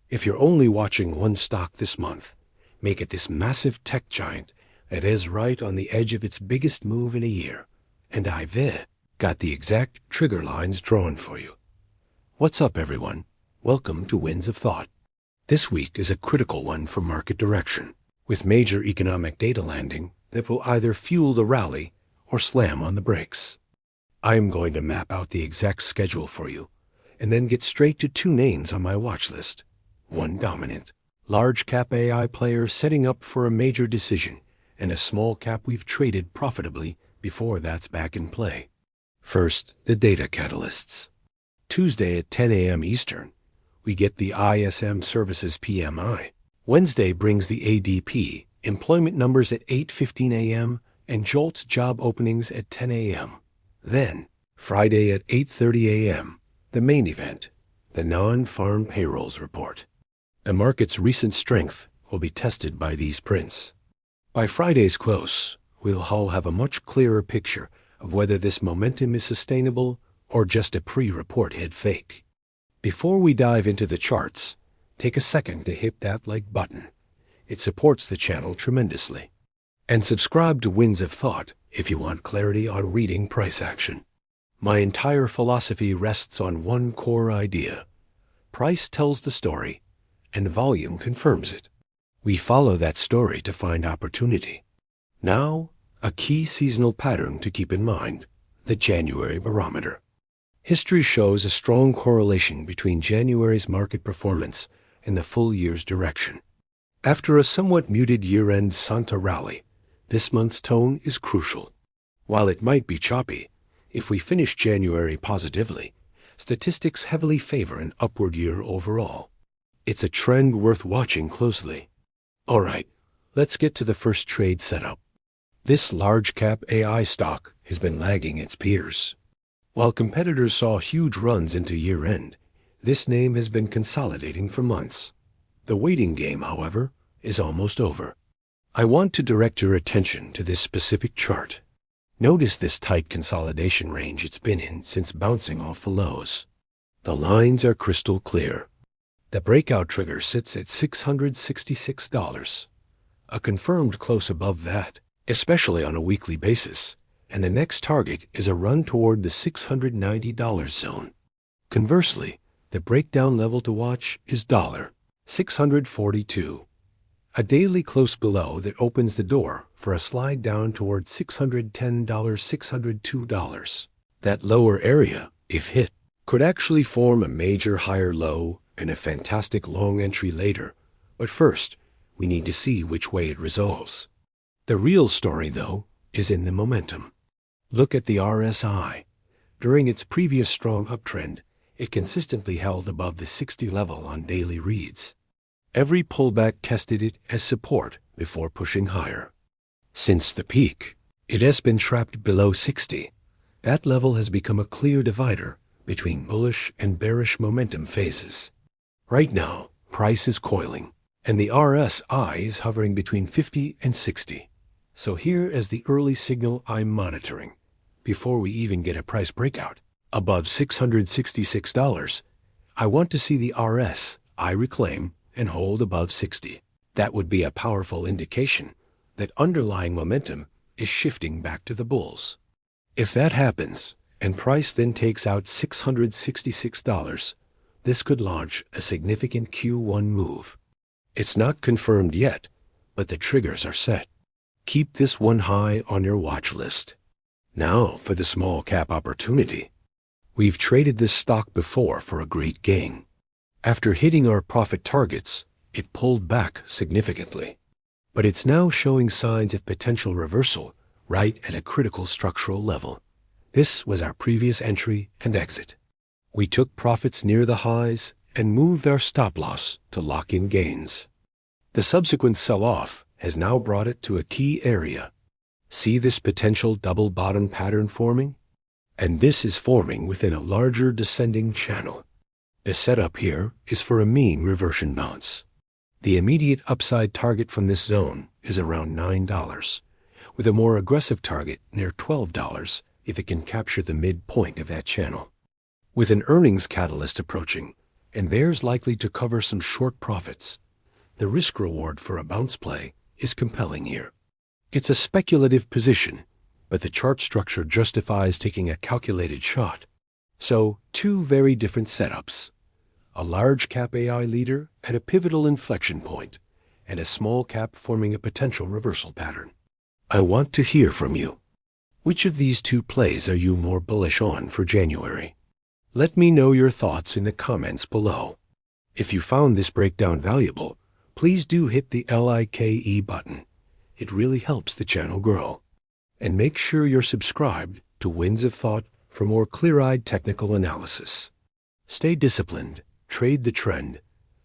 If you're only watching one stock this month, make it this massive tech giant that is right on the edge of its biggest move in a year. And I've got the exact trigger lines drawn for you. What's up, everyone? Welcome to Winds of Thought. This week is a critical one for market direction, with major economic data landing that will either fuel the rally or slam on the brakes. I am going to map out the exact schedule for you, and then get straight to two names on my watch list. One dominant, large-cap AI player setting up for a major decision, and a small cap we've traded profitably before that's back in play. First, the data catalysts. Tuesday at 10 a.m. Eastern, we get the ISM Services PMI. Wednesday brings the ADP, employment numbers at 8:15 a.m., and JOLTS job openings at 10 a.m. Then, Friday at 8:30 a.m., the main event, the non-farm payrolls report. The market's recent strength will be tested by these prints. By Friday's close, we'll all have a much clearer picture of whether this momentum is sustainable or just a pre-report head fake. Before we dive into the charts, take a second to hit that like button. It supports the channel tremendously. And subscribe to Winds of Thought if you want clarity on reading price action. My entire philosophy rests on one core idea. Price tells the story, and volume confirms it. We follow that story to find opportunity. Now, a key seasonal pattern to keep in mind, the January Barometer. History shows a strong correlation between January's market performance and the full year's direction. After a somewhat muted year-end Santa rally, this month's tone is crucial. While it might be choppy, if we finish January positively, statistics heavily favor an upward year overall. It's a trend worth watching closely. All right, let's get to the first trade setup. This large-cap AI stock has been lagging its peers. While competitors saw huge runs into year-end, this name has been consolidating for months. The waiting game, however, is almost over. I want to direct your attention to this specific chart. Notice this tight consolidation range it's been in since bouncing off the lows. The lines are crystal clear. The breakout trigger sits at $666, a confirmed close above that, especially on a weekly basis, and the next target is a run toward the $690 zone. Conversely, the breakdown level to watch is $642. A daily close below that opens the door for a slide down toward $610, $602. That lower area, if hit, could actually form a major higher low and a fantastic long entry later. But first, we need to see which way it resolves. The real story, though, is in the momentum. Look at the RSI. During its previous strong uptrend, it consistently held above the 60 level on daily reads. Every pullback tested it as support before pushing higher. Since the peak, it has been trapped below 60. That level has become a clear divider between bullish and bearish momentum phases. Right now, price is coiling, and the RSI is hovering between 50 and 60. So here is the early signal I'm monitoring. Before we even get a price breakout above $666, I want to see the RSI reclaim and hold above 60. That would be a powerful indication that underlying momentum is shifting back to the bulls. If that happens, and price then takes out $666, this could launch a significant Q1 move. It's not confirmed yet, but the triggers are set. Keep this one high on your watch list. Now for the small cap opportunity. We've traded this stock before for a great gain. After hitting our profit targets, it pulled back significantly. But it's now showing signs of potential reversal right at a critical structural level. This was our previous entry and exit. We took profits near the highs and moved our stop loss to lock in gains. The subsequent sell-off has now brought it to a key area. See this potential double bottom pattern forming? And this is forming within a larger descending channel. The setup here is for a mean reversion bounce. The immediate upside target from this zone is around $9, with a more aggressive target near $12 if it can capture the midpoint of that channel. With an earnings catalyst approaching, and there's likely to cover some short profits. The risk-reward for a bounce play is compelling here. It's a speculative position, but the chart structure justifies taking a calculated shot. So, two very different setups. A large cap AI leader at a pivotal inflection point, and a small cap forming a potential reversal pattern. I want to hear from you. Which of these two plays are you more bullish on for January? Let me know your thoughts in the comments below. If you found this breakdown valuable, please do hit the like button. It really helps the channel grow. And make sure you're subscribed to Winds of Thought for more clear-eyed technical analysis. Stay disciplined, trade the trend,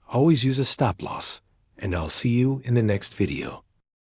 always use a stop loss, and I'll see you in the next video.